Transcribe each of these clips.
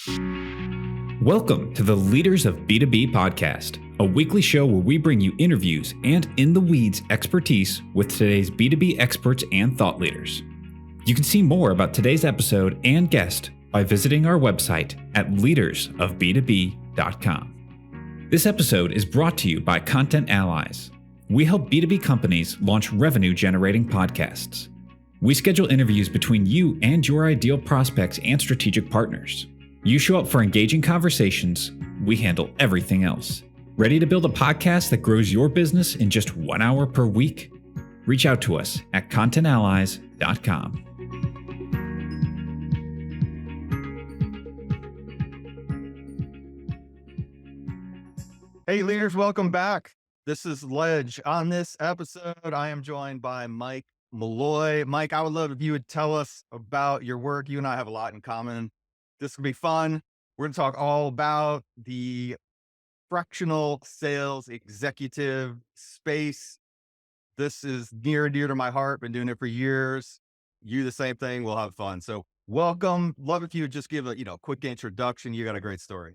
Welcome to the Leaders of B2B podcast, a weekly show where we bring you interviews and in-the-weeds expertise with today's B2B experts and thought leaders. You can see more about today's episode and guest by visiting our website at leadersofb2b.com. This episode is brought to you by Content Allies. We help B2B companies launch revenue-generating podcasts. We schedule interviews between you and your ideal prospects and strategic partners. You show up for engaging conversations, we handle everything else. Ready to build a podcast that grows your business in just 1 hour per week? Reach out to us at contentallies.com. Hey leaders, welcome back. This is Ledge. On this episode, I am joined by Mike Malloy. Mike, I would love if you would tell us about your work. You and I have a lot in common. This will be fun. We're going to talk all about the fractional sales executive space. This is near and dear to my heart. Been doing it for years. You the same thing. We'll have fun. So welcome. Love if you would just give a quick introduction. You got a great story.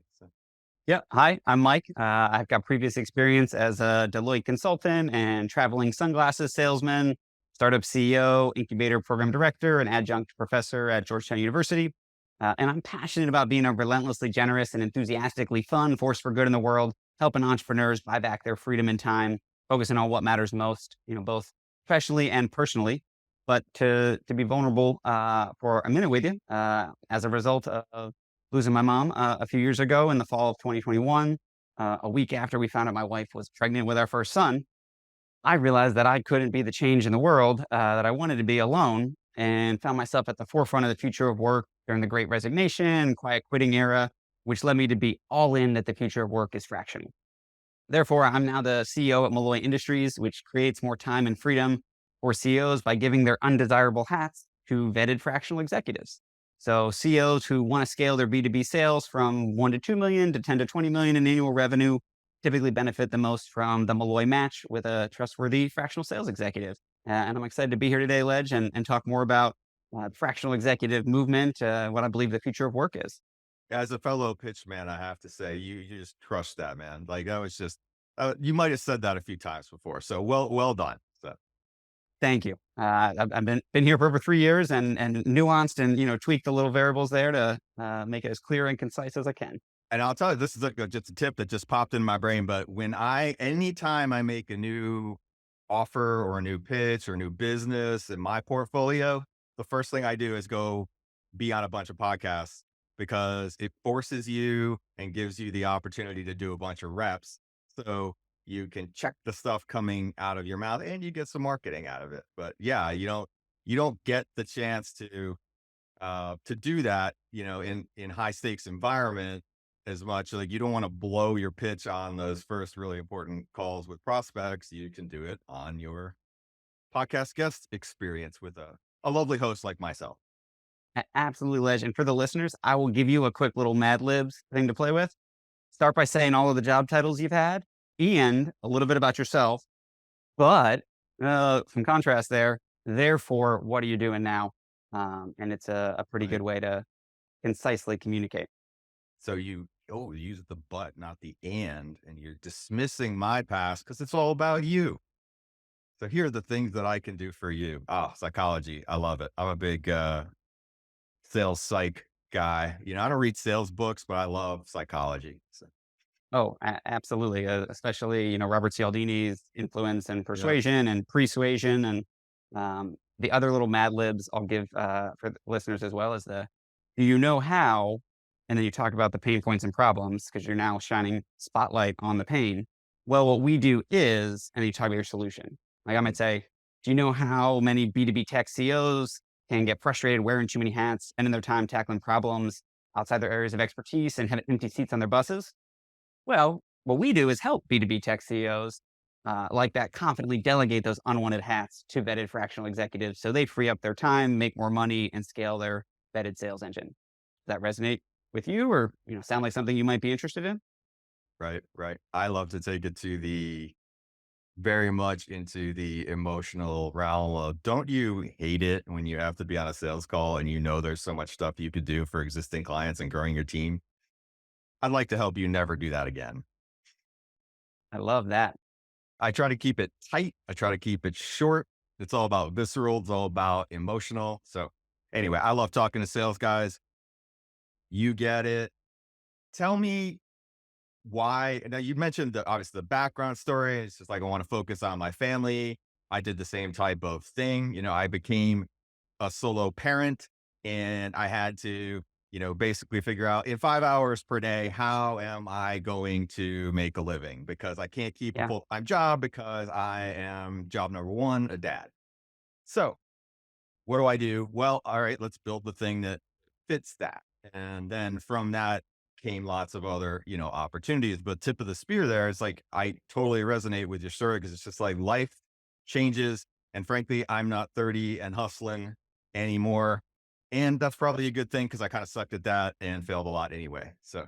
Yeah. Hi, I'm Mike. I've got previous experience as a Deloitte consultant and traveling sunglasses salesman, startup CEO, incubator program director, and adjunct professor at Georgetown University. And I'm passionate about being a relentlessly generous and enthusiastically fun force for good in the world, helping entrepreneurs buy back their freedom and time, focusing on what matters most, both professionally and personally. But to be vulnerable for a minute with you, as a result of losing my mom a few years ago in the fall of 2021, a week after we found out my wife was pregnant with our first son, I realized that I couldn't be the change in the world that I wanted to be alone, and found myself at the forefront of the future of work during the Great Resignation, quiet quitting era, which led me to be all in that the future of work is fractional. Therefore, I'm now the CEO at Malloy Industries, which creates more time and freedom for CEOs by giving their undesirable hats to vetted fractional executives. So CEOs who want to scale their B2B sales from 1 to 2 million to 10 to 20 million in annual revenue typically benefit the most from the Malloy match with a trustworthy fractional sales executive. And I'm excited to be here today, Ledge, and talk more about the fractional executive movement, what I believe the future of work is. As a fellow pitch man, I have to say, you just crushed that, man. Like that was just, you might have said that a few times before. So well done. So. Thank you. I've been here for over 3 years and nuanced and tweaked the little variables there to make it as clear and concise as I can. And I'll tell you, this is just a tip that just popped in my brain. But anytime I make a new offer or a new pitch or a new business in my portfolio, the first thing I do is go be on a bunch of podcasts because it forces you and gives you the opportunity to do a bunch of reps. So you can check the stuff coming out of your mouth and you get some marketing out of it. But yeah, you don't get the chance to do that, in high stakes environment as much. Like you don't want to blow your pitch on those first really important calls with prospects. You can do it on your podcast guest experience with a lovely host like myself. Absolutely, Ledge. And for the listeners, I will give you a quick little Mad Libs thing to play with. Start by saying all of the job titles you've had and a little bit about yourself. But some contrast there. Therefore, what are you doing now? And it's a pretty good way to concisely communicate. So you use the but, not the and you're dismissing my past because it's all about you. So here are the things that I can do for you. Psychology. I love it. I'm a big sales psych guy. I don't read sales books, but I love psychology. So. Oh, absolutely. Especially, Robert Cialdini's influence and Yep. persuasion and persuasion. And the other little Mad Libs I'll give for the listeners as well is do you know how? And then you talk about the pain points and problems because you're now shining spotlight on the pain. Well, what we do is, and then you talk about your solution. Like I might say, do you know how many B2B tech CEOs can get frustrated wearing too many hats, spending their time tackling problems outside their areas of expertise and have empty seats on their buses? Well, what we do is help B2B tech CEOs like that confidently delegate those unwanted hats to vetted fractional executives so they free up their time, make more money, and scale their vetted sales engine. Does that resonate with you or sound like something you might be interested in? Right. I love to take it to the very much into the emotional realm of, don't you hate it when you have to be on a sales call and you know there's so much stuff you could do for existing clients and growing your team? I'd like to help you never do that again. I love that. I try to keep it tight. I try to keep it short. It's all about visceral. It's all about emotional. So anyway, I love talking to sales guys. You get it. Tell me why. Now you mentioned obviously the background story. It's just like, I want to focus on my family. I did the same type of thing. I became a solo parent and I had to, basically figure out in 5 hours per day, how am I going to make a living? Because I can't keep a Yeah. full-time job because I am job number one, a dad. So what do I do? Well, all right, let's build the thing that fits that. And then from that came lots of other, opportunities. But tip of the spear there is like, I totally resonate with your story because it's just like life changes. And frankly, I'm not 30 and hustling anymore. And that's probably a good thing because I kind of sucked at that and failed a lot anyway. So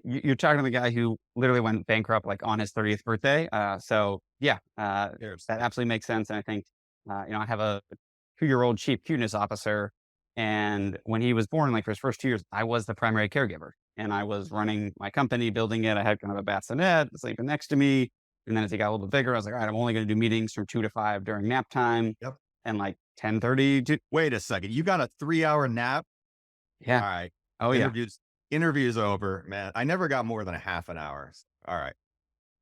You're talking to the guy who literally went bankrupt like on his 30th birthday. So yeah, cheers. that absolutely makes sense. And I think, I have a 2-year-old chief cuteness officer. And when he was born, like for his first 2 years, I was the primary caregiver and I was running my company, building it. I had kind of a bassinet sleeping next to me. And then as he got a little bit bigger, I was like, all right, I'm only going to do meetings from 2 to 5 during nap time Yep. and like 10:30 to, Wait a second. You got a 3 hour nap? yeah. All right. Oh yeah. Interviews over, man. I never got more than a half an hour. All right.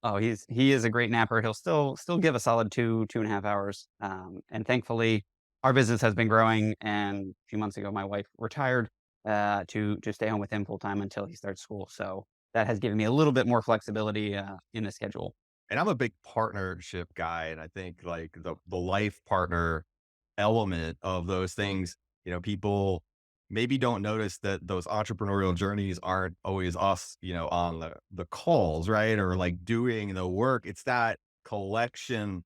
Oh, he is a great napper. He'll still give a solid 2.5 hours. And thankfully, our business has been growing. And a few months ago, my wife retired to stay home with him full time until he starts school. So that has given me a little bit more flexibility in the schedule. And I'm a big partnership guy. And I think like the life partner element of those things, people maybe don't notice that those entrepreneurial journeys aren't always us, on the calls, right? Or like doing the work. It's that collection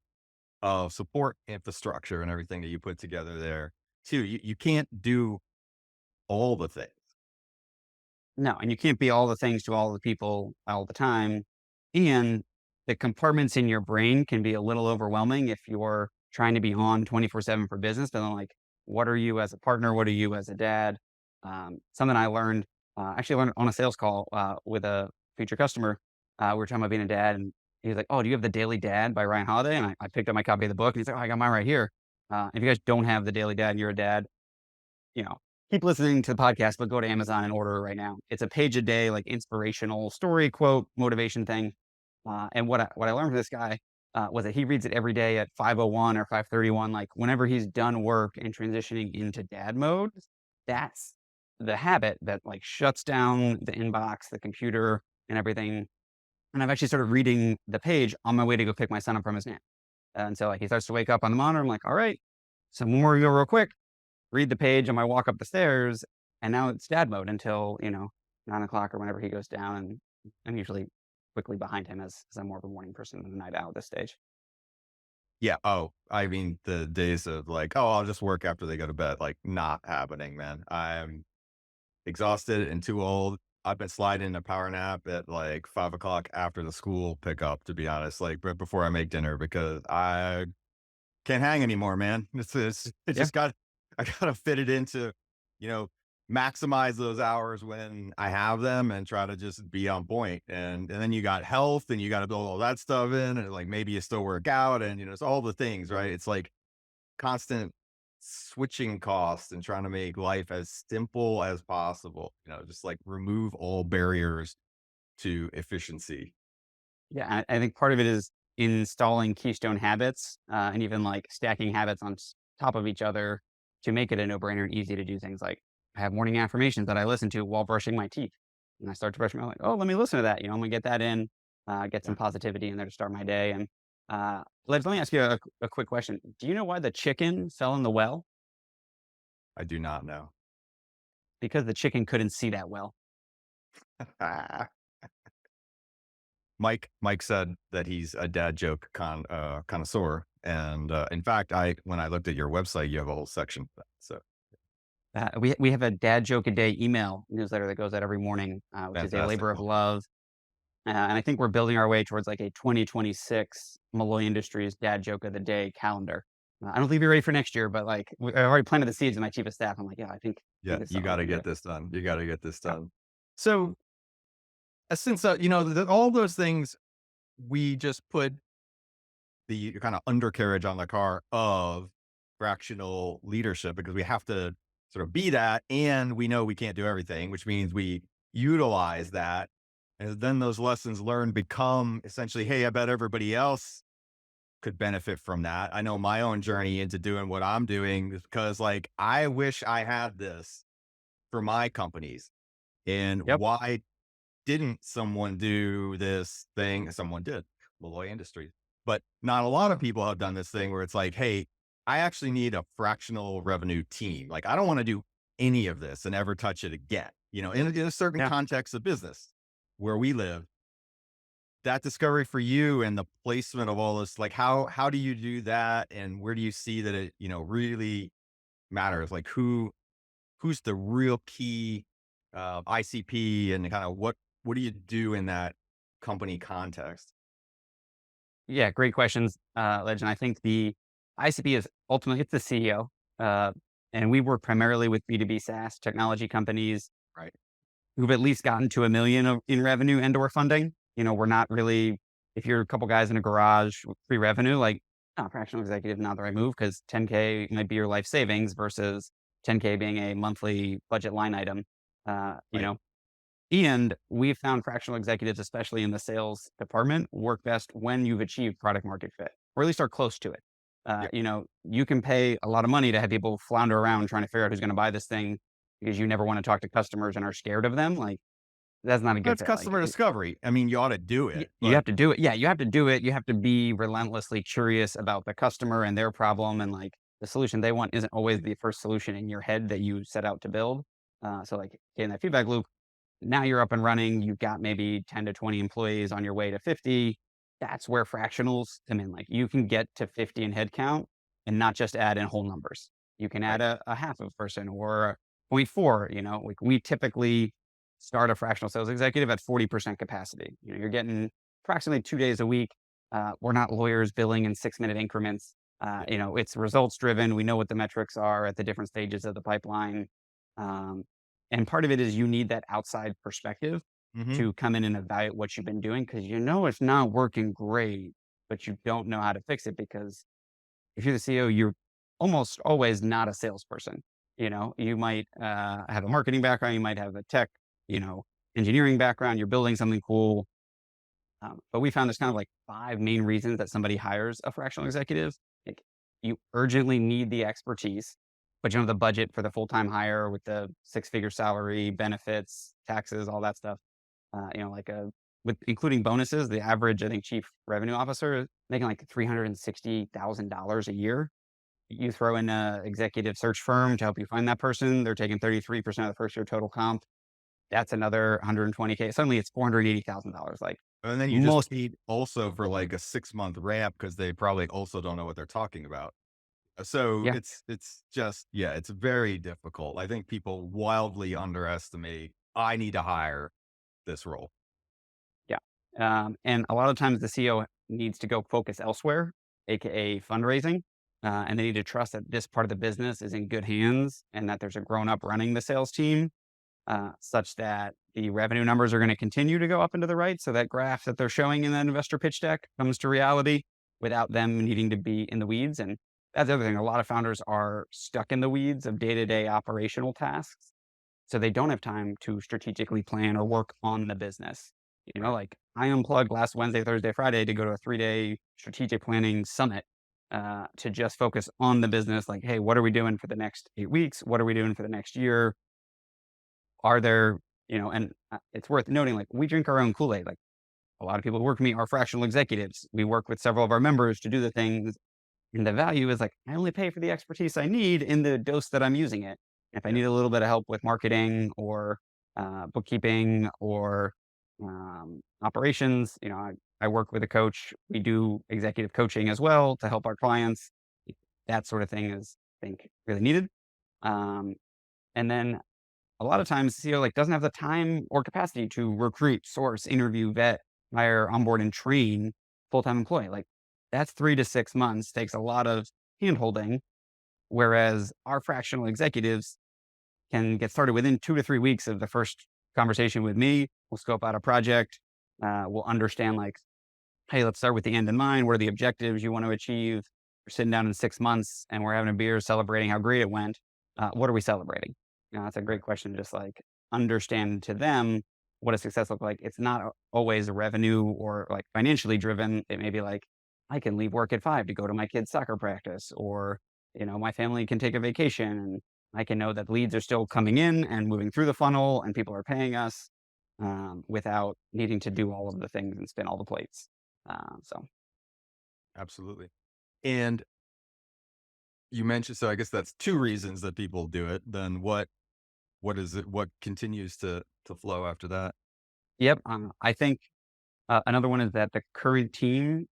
of support infrastructure and everything that you put together there too. You can't do all the things. No, and you can't be all the things to all the people all the time. And the compartments in your brain can be a little overwhelming if you're trying to be on 24/7 for business. But then, like, what are you as a partner? What are you as a dad? Something I learned, actually learned on a sales call with a future customer. We were talking about being a dad, and he was like, "Oh, do you have The Daily Dad by Ryan Holiday?" And I picked up my copy of the book, and he's like, "Oh, I got mine right here." If you guys don't have The Daily Dad and you're a dad, you know, keep listening to the podcast, but go to Amazon and order it right now. It's a page a day, like inspirational story, quote, motivation thing. And what I learned from this guy was that he reads it every day at 5:01 or 5:31. Like whenever he's done work and transitioning into dad mode, that's the habit that like shuts down the inbox, the computer, and everything. And I've actually started reading the page on my way to go pick my son up from his nap. And so like he starts to wake up on the monitor. I'm like, all right, so one more go real quick, read the page on my walk up the stairs, and now it's dad mode until, 9 o'clock or whenever he goes down, and I'm usually quickly behind him as I'm more of a morning person than a night owl at this stage. Yeah. Oh, I mean, the days of like, oh, I'll just work after they go to bed, like not happening, man. I'm exhausted and too old. I've been sliding a power nap at like 5 o'clock after the school pickup, to be honest, like right before I make dinner because I can't hang anymore, man. It Yeah. just I gotta fit it into, you know, maximize those hours when I have them and try to just be on point. And then you got health and you got to build all that stuff in and like maybe you still work out and, it's all the things, right? It's like constant switching costs and trying to make life as simple as possible, just like remove all barriers to efficiency. Yeah, I think part of it is installing keystone habits, and even like stacking habits on top of each other to make it a no-brainer and easy to do things like I have morning affirmations that I listen to while brushing my teeth. And I start to brush my like, oh, let me listen to that. I'm gonna get that in, get Yeah, some positivity in there to start my day. And let me ask you a quick question. Do you know why the chicken fell in the well? I do not know. Because the chicken couldn't see that well. Mike said that he's a dad joke connoisseur, and in fact, when I looked at your website, you have a whole section for that. So We have a dad joke a day email newsletter that goes out every morning, which is a labor of fantastic. love. And I think we're building our way towards like a 2026 Malloy Industries dad joke of the day calendar. I don't think we're ready for next year, but like I already planted the seeds in my chief of staff. I'm like, yeah, I Yeah, think this is you something we got to can do. get this done. You got to get this Yeah. done. So, since all those things, we just put the kind of undercarriage on the car of fractional leadership because we have to sort of be that, and we know we can't do everything, which means we utilize that, and then those lessons learned become essentially, hey, I bet everybody else could benefit from that. I know my own journey into doing what I'm doing is because, like, I wish I had this for my companies. And Yep. why didn't someone do this thing? Someone did, Malloy Industries. But not a lot of people have done this thing where it's like, hey, I actually need a fractional revenue team. Like, I don't want to do any of this and ever touch it again. In a certain Yeah. context of business where we live, that discovery for you and the placement of all this, like how do you do that? And where do you see that it, really matters? Like who's the real key ICP and kind of what do you do in that company context? Yeah. Great questions, Legend. I think the ICP is ultimately it's the CEO. Uh, and we work primarily with B2B SaaS technology companies Right. who've at least gotten to 1 million in revenue and or funding. We're not really, if you're a couple guys in a garage with pre-revenue, like, fractional executive, not the right move because 10K might be your life savings versus 10K being a monthly budget line item. Uh, you Right. know, and we've found fractional executives, especially in the sales department, work best when you've achieved product market fit, or at least are close to it. Yeah. You can pay a lot of money to have people flounder around trying to figure out who's going to buy this thing because you never want to talk to customers and are scared of them. Like, that's not a good That's fit. Like, customer discovery. I mean, you ought to do it, you but have to do it. Yeah, you have to do it. You have to be relentlessly curious about the customer and their problem, and like the solution they want isn't always the first solution in your head that you set out to build. So like in that feedback loop, now you're up and running. You've got maybe 10 to 20 employees on your way to 50. That's where fractionals come in. Like you can get to 50 in headcount and not just add in whole numbers. You can add right. a half of a person or a point 0.4. Like we typically start a fractional sales executive at 40% capacity. You're getting approximately 2 days a week. We're not lawyers billing in 6-minute increments. Yeah. It's results driven. We know what the metrics are at the different stages of the pipeline. Um, and part of it is you need that outside perspective Hmm. to come in and evaluate what you've been doing because it's not working great, but you don't know how to fix it because if you're the CEO, you're almost always not a salesperson. You might have a marketing background, you might have a tech, you know, engineering background, you're building something cool. But we found there's kind of like 5 main reasons that somebody hires a fractional executive. Like you urgently need the expertise, but you don't have the budget for the full-time hire with the 6-figure salary, benefits, taxes, all that stuff. Like with including bonuses, the average, I think, chief revenue officer is making like $360,000 a year. You throw in a executive search firm to help you find that person. They're taking 33% of the first year total comp. That's another 120K. Suddenly it's $480,000. Like And then you just most, paid also for like a 6-month ramp because they probably also don't know what they're talking about. So yeah, it's just, yeah, it's very difficult. I think people wildly underestimate, I need to hire this role. yeah. And a lot of times the CEO needs to go focus elsewhere, AKA fundraising. And they need to trust that this part of the business is in good hands and that there's a grown up running the sales team such that the revenue numbers are going to continue to go up and to the right. So that graph that they're showing in that investor pitch deck comes to reality without them needing to be in the weeds. And that's the other thing. A lot of founders are stuck in the weeds of day to day operational tasks. So they don't have time to strategically plan or work on the business. Right. Like I unplugged last Wednesday, Thursday, Friday to go to a 3-day strategic planning summit to just focus on the business. Like, hey, what are we doing for the next 8 weeks? What are we doing for the next year? Are there, and it's worth noting, like we drink our own Kool-Aid. Like a lot of people who work with me are fractional executives. We work with several of our members to do the things. And the value is like, I only pay for the expertise I need in the dose that I'm using it. If I Yeah. need a little bit of help with marketing or bookkeeping or operations, I work with a coach. We do executive coaching as well to help our clients. That sort of thing is, I think, really needed. Um, and then a lot of times the CEO like doesn't have the time or capacity to recruit, source, interview, vet. hire, onboard, and train full-time employee. Like that's 3 to 6 months, takes a lot of hand-holding, whereas our fractional executives can get started within 2 to 3 weeks of the first conversation with me. We'll scope out a project. We'll understand like, hey, let's start with the end in mind. What are the objectives you want to achieve? We're sitting down in 6 months and we're having a beer celebrating how great it went. What are we celebrating? That's a great question. Just like understand to them what does success look like. It's not always revenue or like financially driven. It may be like, I can leave work at 5 to go to my kid's soccer practice, or, my family can take a vacation and I can know that leads are still coming in and moving through the funnel and people are paying us without needing to do all of the things and spin all the plates. So Absolutely. And you mentioned, so I guess that's two reasons that people do it. Then what is it? What continues to flow after that? yep. I think another one is that the current team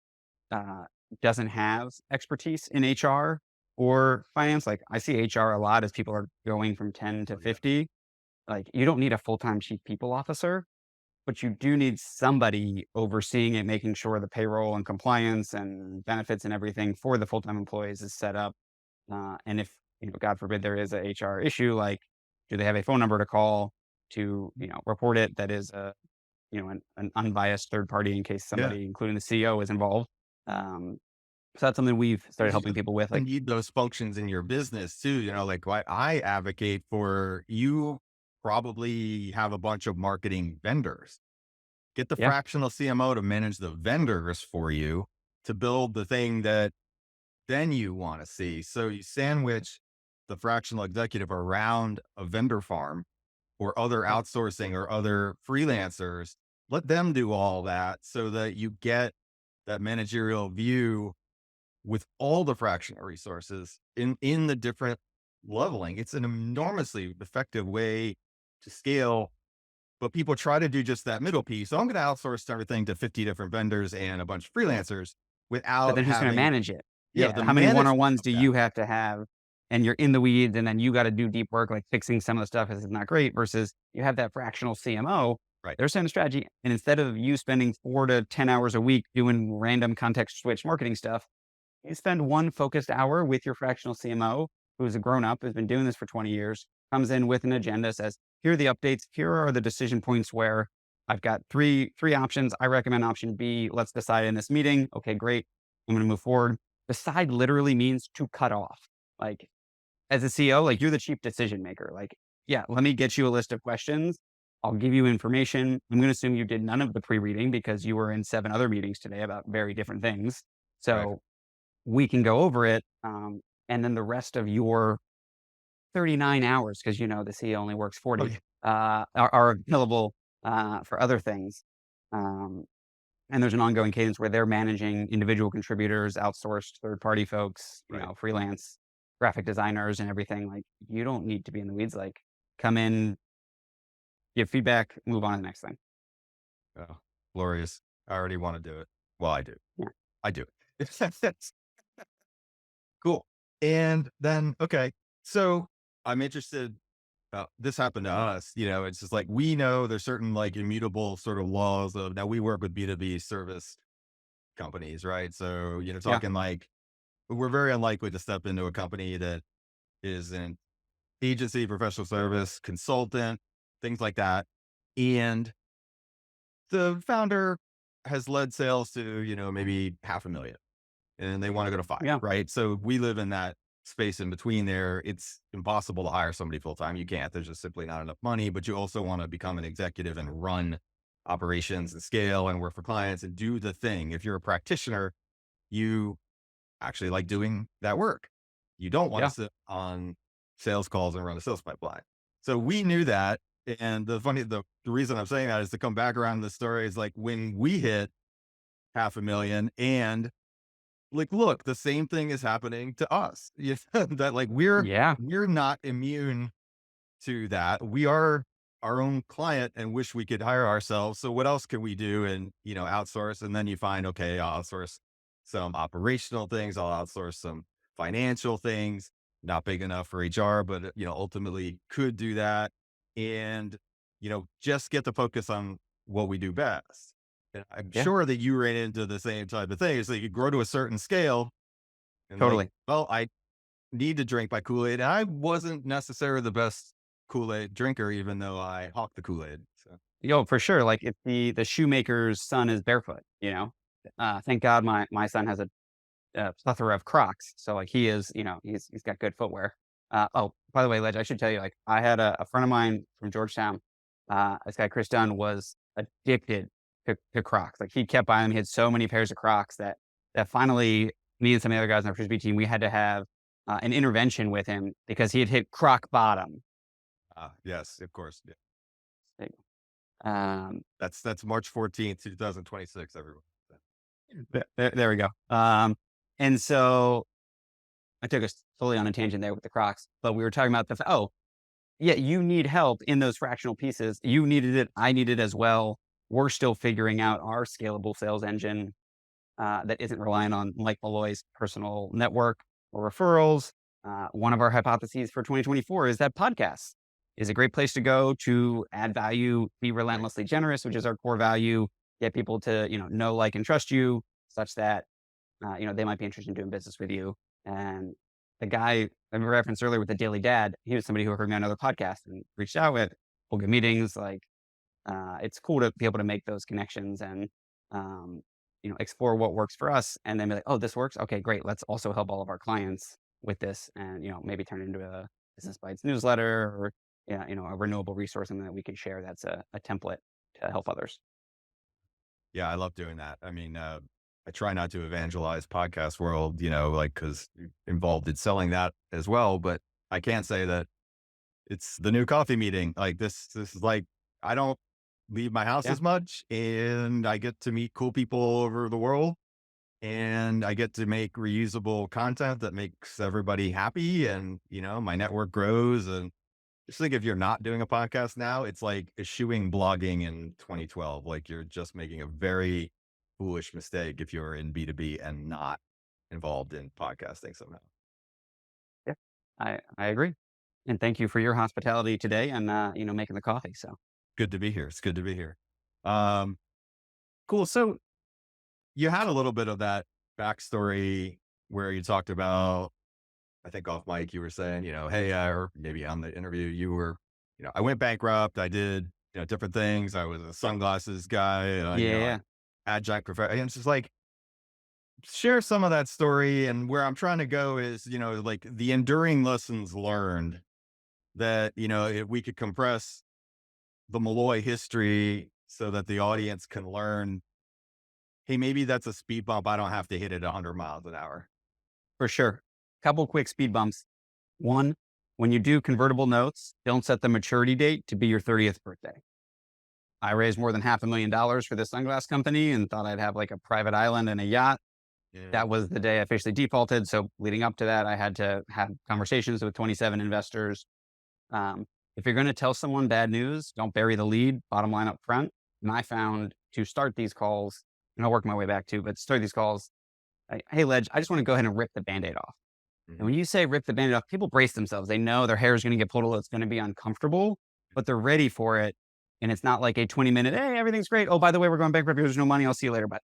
uh, doesn't have expertise in HR or finance. Like I see HR a lot as people are going from 10 to Oh, yeah. 50. Like you don't need a full-time chief people officer, but you do need somebody overseeing it, making sure the payroll and compliance and benefits and everything for the full-time employees is set up. And if, God forbid there is a HR issue, like do they have a phone number to call to, report it that is an unbiased third party in case Yeah. somebody, including the CEO, is involved. Um, so that's something we've started 'Cause helping people with. you Like, need those functions in your business too. Like what I advocate for, you probably have a bunch of marketing vendors. Get the yeah, fractional CMO to manage the vendors for you to build the thing that then you want to see. So you sandwich the fractional executive around a vendor farm or other yeah, outsourcing or other freelancers. Let them do all that so that you get that managerial view with all the fractional resources in the different leveling. It's an enormously effective way to scale, but people try to do just that middle piece. So I'm going to outsource everything to 50 different vendors and a bunch of freelancers but without then who's going to having, manage it? the Yeah, how many management one-on-ones of do that. you have to have? And you're in the weeds, and then you got to do deep work, like fixing some of the stuff is not great. Versus you have that fractional CMO. Right. They're setting a strategy, and instead of you spending 4 to 10 hours a week doing random context switch marketing stuff, you spend one focused hour with your fractional CMO, who's a grown up, who's been doing this for 20 years, comes in with an agenda, says, here are the updates. Here are the decision points where I've got three options. I recommend option B. Let's decide in this meeting. Okay, great. I'm going to move forward. Decide literally means to cut off. Like as a CEO, like you're the chief decision maker. Like, yeah, let me get you a list of questions. I'll give you information. I'm going to assume you did none of the pre-reading because you were in 7 other meetings today about very different things. Right. So we can go over it. And then the rest of your 39 hours, because the CEO only works Oh, 40, yeah. are available for other things. Um, and there's an ongoing cadence where they're managing individual contributors, outsourced third party folks, Right. freelance graphic designers and everything. Like you don't need to be in the weeds. Like come in, give feedback, move on to the next thing. Oh, glorious. I already want to do it. Well, I do. Yeah. I do. That's cool. And then, okay. So I'm interested. This happened to us. It's just like we know there's certain like immutable sort of laws of now we work with B2B service companies, right? So, Yeah. talking like we're very unlikely to step into a company that is an agency, professional service, consultant, things like that. And the founder has led sales to, maybe 500,000 and they want to go to five, Yeah. right? So we live in that space in between there. It's impossible to hire somebody full time. You can't, there's just simply not enough money, but you also want to become an executive and run operations and scale and work for clients and do the thing. If you're a practitioner, you actually like doing that work. You don't want to Yeah. sit on sales calls and run a sales pipeline. So we knew that. And the reason I'm saying that is to come back around to the story is like when we hit 500,000 and like, look, the same thing is happening to us. That like Yeah. we're not immune to that. We are our own client and wish we could hire ourselves. So what else can we do and, outsource? And then you find, okay, I'll outsource some operational things. I'll outsource some financial things, not big enough for HR, but, ultimately could do that. And, just get the focus on what we do best. And I'm Yeah, sure that you ran into the same type of thing. So you could grow to a certain scale and like, totally. well, I need to drink my Kool-Aid. And I wasn't necessarily the best Kool-Aid drinker, even though I hawked the Kool-Aid. So Yo, for sure. Like if the shoemaker's son is barefoot, thank God my son has a plethora of Crocs. So like he is, he's got good footwear. Oh, by the way, Ledge, I should tell you, like I had a friend of mine from Georgetown. This guy Chris Dunn was addicted to Crocs. Like he kept buying them. He had so many pairs of Crocs that finally me and some of the other guys on our frisbee team, we had to have an intervention with him because he had hit Croc bottom. yes, of course. Yeah. Um, That's March 14th, 2026, everyone. So, there we go. And so I took us fully on a tangent there with the Crocs, but we were talking about yeah, you need help in those fractional pieces. You needed it. I needed it as well. We're still figuring out our scalable sales engine that isn't relying on Mike Malloy's personal network or referrals. One of our hypotheses for 2024 is that podcasts is a great place to go to add value, be relentlessly generous, which is our core value, get people to, know, like, and trust you such that, they might be interested in doing business with you. And the guy I referenced earlier with the Daily Dad, he was somebody who heard me on another podcast and reached out with, we'll get meetings. Like, it's cool to be able to make those connections and, um, explore what works for us and then be like, oh, this works. Okay, great. Let's also help all of our clients with this and, maybe turn it into a Business Bites newsletter or, yeah, a renewable resource, something that we can share that's a template to help others. yeah, I love doing that. I mean, I try not to evangelize podcast world, like because involved in selling that as well. But I can't say that it's the new coffee meeting. Like this is like I don't leave my house Yeah, as much, and I get to meet cool people all over the world, and I get to make reusable content that makes everybody happy, and my network grows. And just think if you're not doing a podcast now, it's like eschewing blogging in 2012. Like you're just making a very foolish mistake if you're in B2B and not involved in podcasting somehow. yeah, I agree. And thank you for your hospitality today and, making the coffee. So Good to be here. It's good to be here. Um, cool. So you had a little bit of that backstory where you talked about, I think off mic, you were saying, hey, or maybe on the interview, you were, I went bankrupt. I did, different things. I was a sunglasses guy, yeah, I yeah, adjunct professor. And it's just like, share some of that story. And where I'm trying to go is, like the enduring lessons learned that, if we could compress the Malloy history so that the audience can learn, hey, maybe that's a speed bump. I don't have to hit it 100 miles an hour. for sure. Couple quick speed bumps. One, when you do convertible notes, don't set the maturity date to be your 30th birthday. I raised more than $500,000 for this sunglass company and thought I'd have like a private island and a yacht. Yeah. That was the day I officially defaulted. So leading up to that, I had to have conversations with 27 investors. If you're going to tell someone bad news, don't bury the lead, bottom line up front. And I found to start these calls, and I'll work my way back too, but start these calls, hey, Ledge, I just want to go ahead and rip the Band-Aid off. And Mhm. when you say rip the Band-Aid off, people brace themselves. They know their hair is going to get pulled, it's going to be uncomfortable, but they're ready for it. And it's not like a 20-minute, hey, everything's great. Oh, by the way, we're going bankrupt. There's no money. I'll see you later. But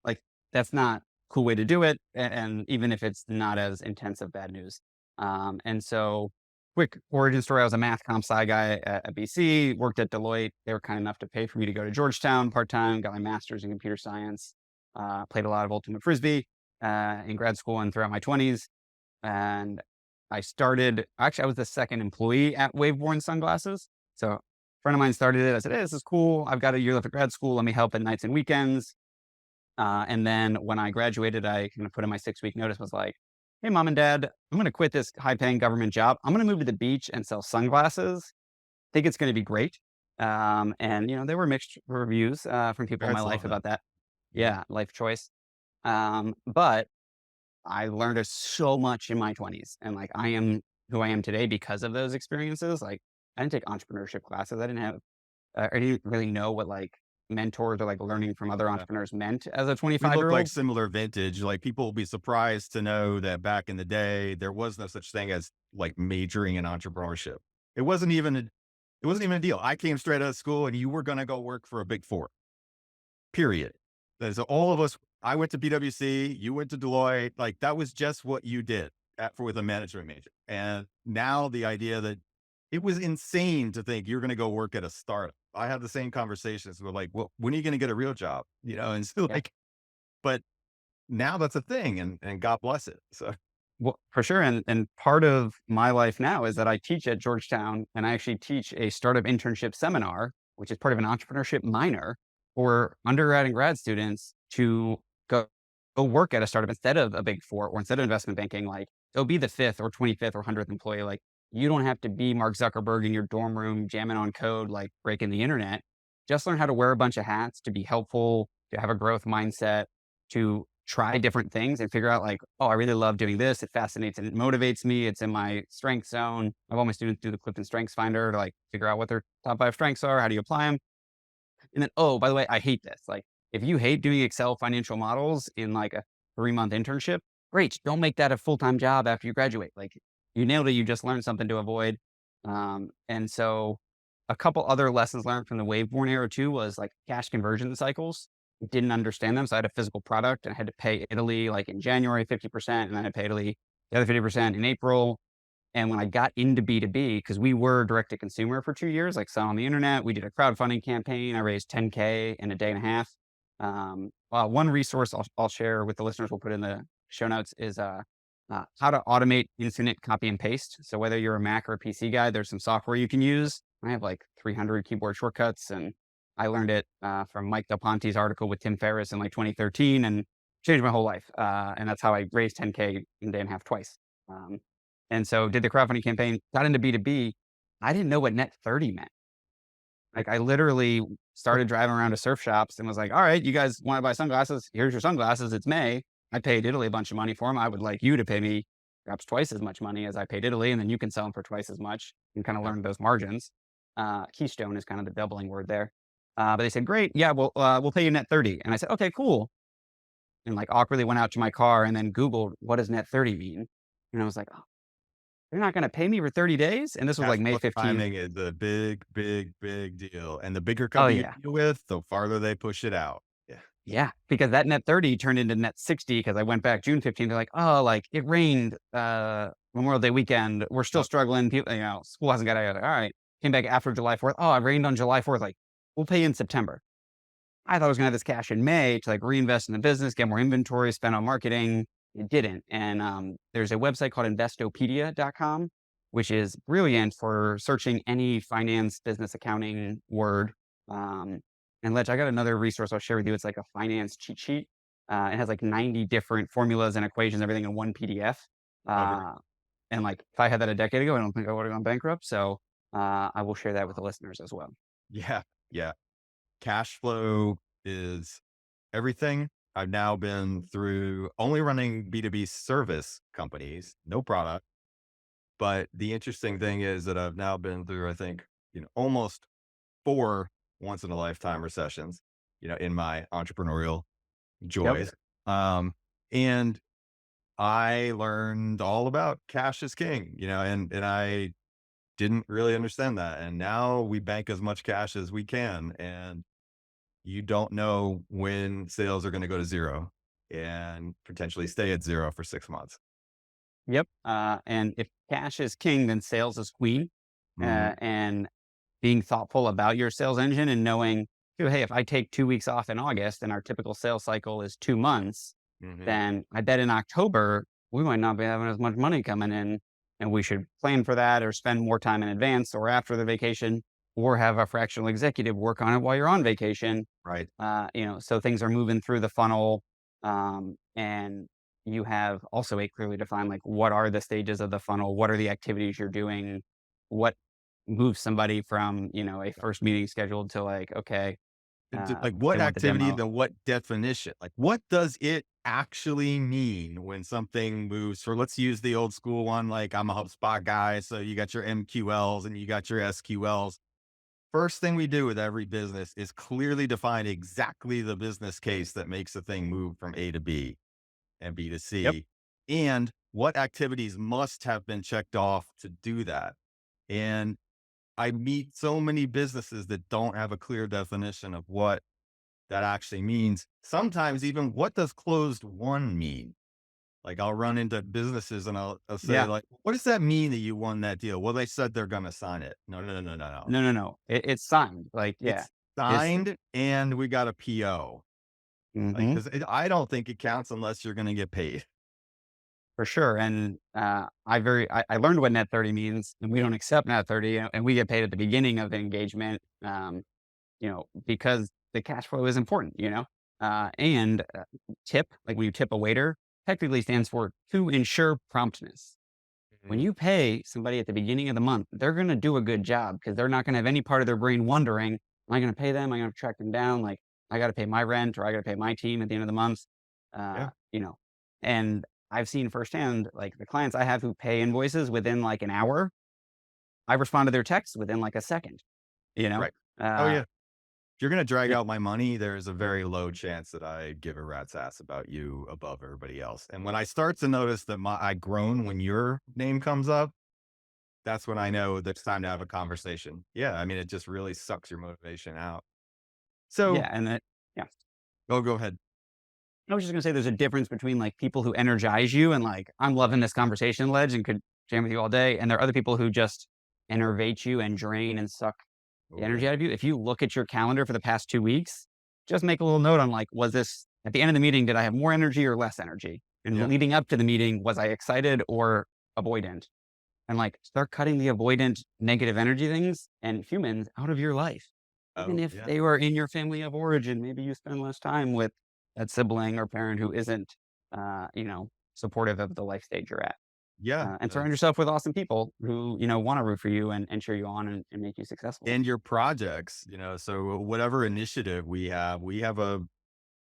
like, that's not a cool way to do it. And even if it's not as intense of bad news. And so quick origin story. I was a math comp sci guy at BC, worked at Deloitte. They were kind enough to pay for me to go to Georgetown part-time, got my master's in computer science, played a lot of ultimate Frisbee in grad school and throughout my 20s. And actually, I was the second employee at Waveborn Sunglasses. So a friend of mine started it. I said, hey, this is cool. I've got a year left of grad school. Let me help at nights and weekends. And then when I graduated, I kind of put in my 6-week notice, was like, hey, mom and dad, I'm going to quit this high paying government job. I'm going to move to the beach and sell sunglasses. Think it's going to be great. And, there were mixed reviews from people in my Parents love life that. about that. Mhm. Yeah, life choice. But I learned so much in my 20s. And like, I am who I am today because of those experiences. Like, I didn't take entrepreneurship classes. I didn't really know what like mentors or like learning from other Yeah. entrepreneurs meant as a We 25 look year like old. similar vintage. Like people will be surprised to know that back in the day, there was no such thing as like majoring in entrepreneurship. It wasn't even a, it wasn't even a deal. I came straight out of school and you were going to go work for a big four. period. There's all of us. I went to BWC, you went to Deloitte. Like that was just what you did with a management major. And now the idea that it was insane to think you're going to go work at a startup. I had the same conversations with like, well, when are you going to get a real job? And so Yeah. like, but now that's a thing and God bless it. So Well, for sure. And part of my life now is that I teach at Georgetown and I actually teach a startup internship seminar, which is part of an entrepreneurship minor for undergrad and grad students to go, go work at a startup instead of a big four or instead of investment banking. Like they'll be the fifth or 25th or 100th employee. Like you don't have to be Mark Zuckerberg in your dorm room, jamming on code, like breaking the internet. Just learn how to wear a bunch of hats to be helpful, to have a growth mindset, to try different things and figure out like, oh, I really love doing this. It fascinates and it motivates me. It's in my strength zone. I have all my students do the Clifton Strengths Finder to like figure out what their top 5 strengths are. How do you apply them? And then, oh, by the way, I hate this. Like, if you hate doing Excel financial models in like a 3-month internship, great. Don't make that a full-time job after you graduate. Like, you nailed it. You just learned something to avoid. And so, a couple other lessons learned from the Waveborn era too was like cash conversion cycles. Didn't understand them, so I had a physical product and I had to pay Italy like in January 50%, and then I paid Italy the other 50% in April. And when I got into B2B, because we were direct to consumer for 2 years, like selling on the internet, we did a crowdfunding campaign. I raised 10K in a day and a half. Well, one resource I'll share with the listeners, we'll put in the show notes, is how to automate infinite copy and paste. So whether you're a Mac or a PC guy, there's some software you can use. I have like 300 keyboard shortcuts, and I learned it from Mike Del Ponte's article with Tim Ferriss in like 2013 and changed my whole life. And that's how I raised 10K in a day and a half twice. Um, and so did the crowdfunding campaign, got into B2B. I didn't know what net 30 meant. Like I literally started driving around to surf shops and was like, all right, you guys want to buy sunglasses? Here's your sunglasses. It's May. I paid Italy a bunch of money for them. I would like you to pay me perhaps twice as much money as I paid Italy. And then you can sell them for twice as much and kind of yeah. learn those margins. Keystone is kind of the doubling word there. But they said, great. Yeah, we'll pay you net 30. And I said, okay, cool. And like awkwardly went out to my car and then Googled, what does net 30 mean? And I was like, oh, they're not going to pay me for 30 days. And this was Cash like May flow 15th. timing is a big, big, big deal. And the bigger Oh company you yeah. deal with, the farther they push it out. Yeah. Yeah, because that net 30 turned into net 60 because I went back June 15th. They're like, oh, like it rained Memorial Day weekend. We're still Yep. struggling. People, school hasn't got out. All right. Came back after July 4th. Oh, it rained on July 4th. Like, we'll pay you in September. I thought I was gonna have this cash in May to like reinvest in the business, get more inventory, spend on marketing. It didn't. And there's a website called investopedia.com, which is brilliant for searching any finance, business, accounting word. Um, and Ledge, I got another resource I'll share with you. It's like a finance cheat sheet. It has like 90 different formulas and equations, everything in one PDF. Oh, great. And like if I had that a decade ago, I don't think I would have gone bankrupt. So I will share that with the listeners as well. Yeah. Yeah. Cash flow is everything. I've now been through only running B2B service companies, no product. But the interesting thing is that I've now been through, I think, almost 4 once in a lifetime recessions, in my entrepreneurial Yep. joys. And I learned all about cash is king, and I didn't really understand that. And now we bank as much cash as we can. And you don't know when sales are going to go to zero and potentially stay at zero for 6 months. Yep. And if cash is king, then sales is queen. Hmm. And being thoughtful about your sales engine and knowing, hey, if I take 2 weeks off in August and our typical sales cycle is 2 months, Hmm. then I bet in October we might not be having as much money coming in, and we should plan for that or spend more time in advance or after the vacation, or have a fractional executive work on it while you're on vacation. Right. So things are moving through the funnel, and you have also a clearly defined, like, what are the stages of the funnel? What are the activities you're doing? What moves somebody from, a first meeting scheduled to like, okay, Like they what want the activity, demo. then what definition? Like what does it actually mean when something moves? For let's use the old school one, like I'm a HubSpot guy. So you got your MQLs and you got your SQLs. First thing we do with every business is clearly define exactly the business case that makes the thing move from A to B and B to Yep. C, and what activities must have been checked off to do that. And I meet so many businesses that don't have a clear definition of what that actually means. Sometimes even what does closed won mean? Like I'll run into businesses and I'll say Yeah. like, what does that mean that you won that deal? Well, they said they're going to sign it. No, no, no, no, no, no. No, no, no. It's signed. Like, yeah. It's It's signed and we got a PO. Like, mhm, cause I don't think it counts unless you're going to get paid. for sure. And I learned what net 30 means, and we don't accept net 30, and we get paid at the beginning of the engagement. Because the cash flow is important, and tip, like when you tip a waiter, technically stands for to ensure promptness. When Mhm. you pay somebody at the beginning of the month, they're going to do a good job because they're not going to have any part of their brain wondering, am I going to pay them? Am I going to track them down? Like, I got to pay my rent or I got to pay my team at the end of the month. Uh, Yeah. you know, and I've seen firsthand, like the clients I have who pay invoices within like an hour, I respond to their texts within like a second, you know? Right. Oh Uh, yeah. If you're going to drag yeah, out my money, there's a very low chance that I give a rat's ass about you above everybody else. And when I start to notice that I groan when your name comes up, that's when I know that it's time to have a conversation. Yeah. I mean, it just really sucks your motivation out. So, yeah. And that, yeah. oh, go ahead. I was just gonna say there's a difference between, like, people who energize you and, like, "I'm loving this conversation, Ledge, and could jam with you all day," and there are other people who just enervate you and drain and suck the Oh energy yeah. out of you. If you look at your calendar for the past 2 weeks, just make a little note on, like, was this at the end of the meeting, did I have more energy or less energy? And Yeah. leading up to the meeting, was I excited or avoidant? And, like, start cutting the avoidant negative energy things and humans out of your life. Even Oh if yeah. they were in your family of origin, maybe you spend less time with that sibling or parent who isn't, supportive of the life stage you're at. Yeah. And surround yourself with awesome people who, want to root for you and cheer you on and make you successful. And your projects, so whatever initiative we have a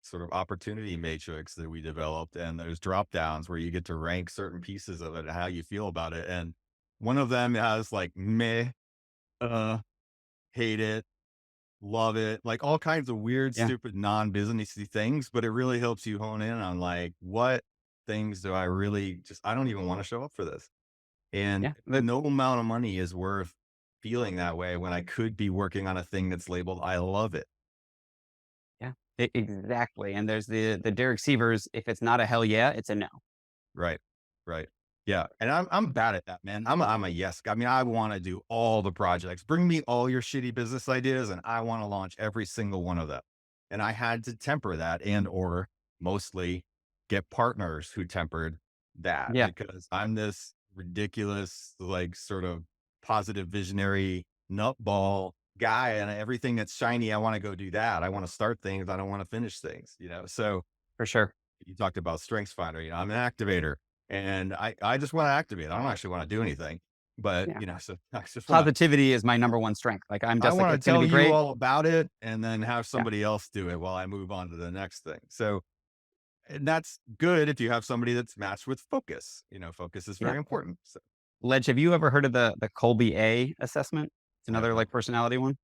sort of opportunity matrix that we developed, and there's drop downs where you get to rank certain pieces of it and how you feel about it. And one of them has like meh, uh, hate it, love it, like all kinds of weird, Yeah. stupid, non-businessy things, but it really helps you hone in on like what things do I really just I don't even want to show up for this. And Yeah. no amount of money is worth feeling that way when I could be working on a thing that's labeled I love it. Yeah. Exactly. And there's the Derek Sievers, if it's not a hell yeah, it's a no. Right. Right. Yeah. And I'm bad at that, man. I'm a yes guy. I mean, I want to do all the projects. Bring me all your shitty business ideas and I want to launch every single one of them. And I had to temper that and or mostly get partners who tempered that Yeah, because I'm this ridiculous, like sort of positive visionary nutball guy and everything that's shiny, I want to go do that. I want to start things. I don't want to finish things. So for sure. you talked about strengths finder, I'm an activator and I just want to activate. I don't actually want to do anything, but Yeah. so I just want to, Positivity is my number one strength. Like I'm I just like, want it's to going to tell be you great. all about it and then have Yeah. somebody else do it while I move on to the next thing. So, and that's good if you have somebody that's matched with focus. Focus is Yeah. very important. So, Ledge, have you ever heard of the Colby A assessment? It's I have another not. like personality one.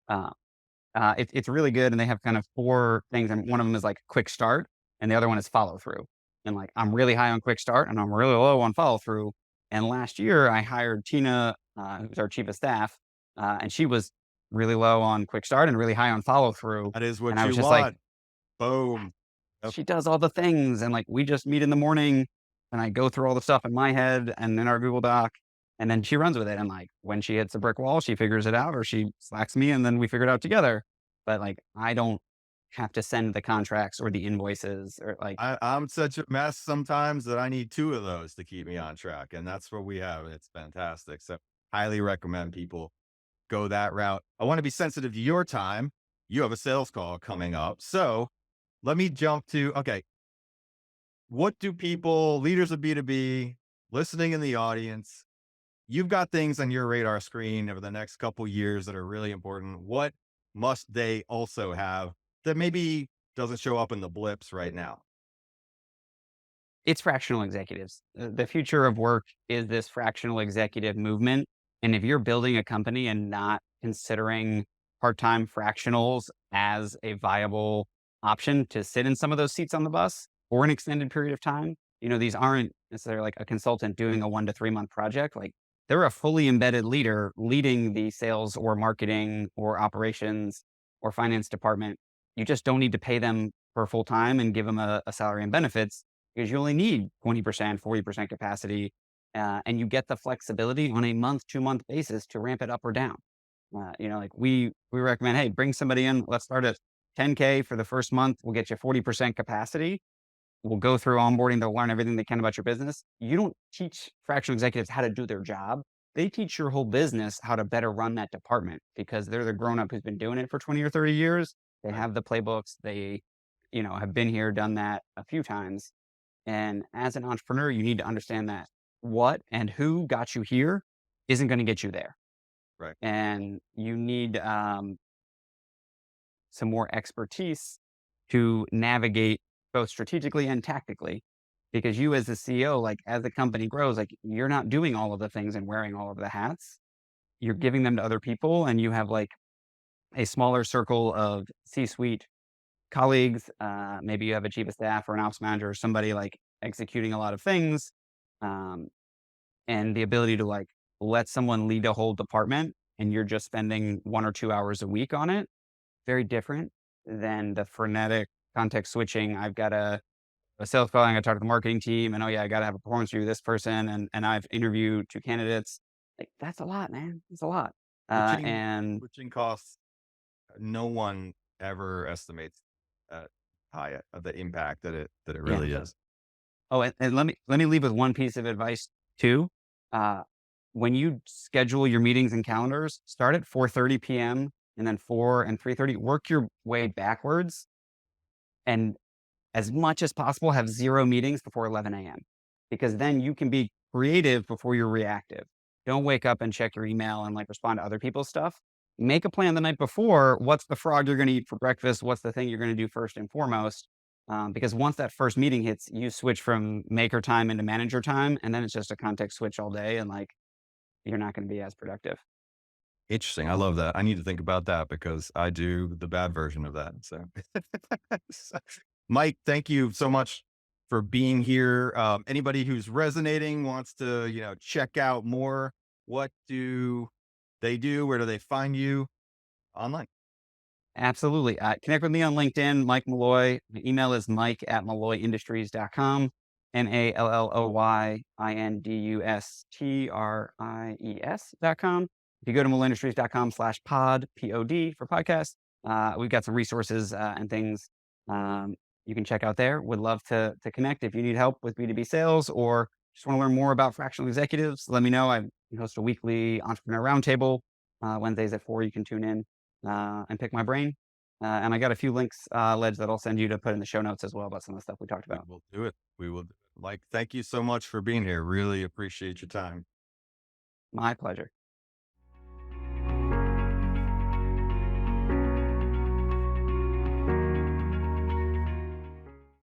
Uh, it's really good, and they have kind of 4 things, and one of them is, like, quick start, and the other one is follow through. And, like, I'm really high on quick start, and I'm really low on follow through. And last year, I hired Tina, who's our chief of staff, and she was really low on quick start and really high on follow through. That is And what I you was just like, want. Boom. Yep. she does all the things, and, like, we just meet in the morning, and I go through all the stuff in my head and in our Google Doc, and then she runs with it, and, like, when she hits a brick wall, she figures it out, or she slacks me, and then we figure it out together. But, like, I don't have to send the contracts or the invoices or, like, I'm such a mess sometimes that I need 2 of those to keep me on track. And that's what we have. It's fantastic. So highly recommend people go that route. I want to be sensitive to your time. You have a sales call coming up. So let me jump to, okay, what do people, leaders of B2B, listening in the audience, you've got things on your radar screen over the next couple years that are really important. What must they also have that maybe doesn't show up in the blips right now? it's fractional executives. The future of work is this fractional executive movement, and if you're building a company and not considering part-time fractionals as a viable option to sit in some of those seats on the bus for an extended period of time, these aren't necessarily like a consultant doing a 1 to 3 month project. Like, they're a fully embedded leader leading the sales or marketing or operations or finance department, You just don't need to pay them for full time and give them a salary and benefits because you only need 20%, 40% capacity. And you get the flexibility on a month to month basis to ramp it up or down. Like we recommend, hey, bring somebody in. Let's start at 10K for the first month. We'll get you 40% capacity. We'll go through onboarding. They'll learn everything they can about your business. You don't teach fractional executives how to do their job. They teach your whole business how to better run that department because they're the grown up who's been doing it for 20 or 30 years. They Right. have the playbooks. They, have been here, done that a few times. And as an entrepreneur, you need to understand that what and who got you here isn't going to get you there. Right. And you need some more expertise to navigate both strategically and tactically. Because you as the CEO, like as the company grows, like you're not doing all of the things and wearing all of the hats. You're giving them to other people and you have like a smaller circle of C-suite colleagues. Maybe you have a chief of staff or an ops manager or somebody like executing a lot of things. Um, and the ability to like let someone lead a whole department and you're just spending 1 or 2 hours a week on it, very different than the frenetic context switching. I've got a sales call, I gotta talk to the marketing team, and oh yeah, I gotta have a performance review with this person, and I've interviewed 2 candidates. Like, that's a lot, man. It's a lot. Switching, And switching costs. No one ever estimates high the impact that it yeah. really is. Oh, and let me leave with one piece of advice too. Uh, when you schedule your meetings and calendars, start at 4:30 PM and then 4 and 3:30. Work your way backwards, and as much as possible, have 0 meetings before 11 AM, because then you can be creative before you're reactive. Don't wake up and check your email and, like, respond to other people's stuff. Make a plan the night before. What's the frog you're gonna eat for breakfast? What's the thing you're gonna do first and foremost? Because once that first meeting hits, you switch from maker time into manager time, and then it's just a context switch all day, and, like, you're not gonna be as productive. Interesting. I love that. I need to think about that because I do the bad version of that. So, So, Mike, thank you so much for being here. Anybody who's resonating wants to, check out more. What do they do? Where do they find you online? Absolutely. Connect with me on LinkedIn, Mike Malloy. My email is mike@malloyindustries.com, MALLOYINDUSTRIES.com. If you go to malloyindustries.com/pod, POD for podcast, we've got some resources and things you can check out there. Would love to connect. If you need help with B2B sales or just want to learn more about fractional executives, let me know. I host a weekly entrepreneur roundtable Wednesdays at 4. You can tune in and pick my brain. And I got a few links, Ledge, that I'll send you to put in the show notes as well about some of the stuff we talked We about. will do it. We will. Mike, thank you so much for being here. Really appreciate your time. My pleasure.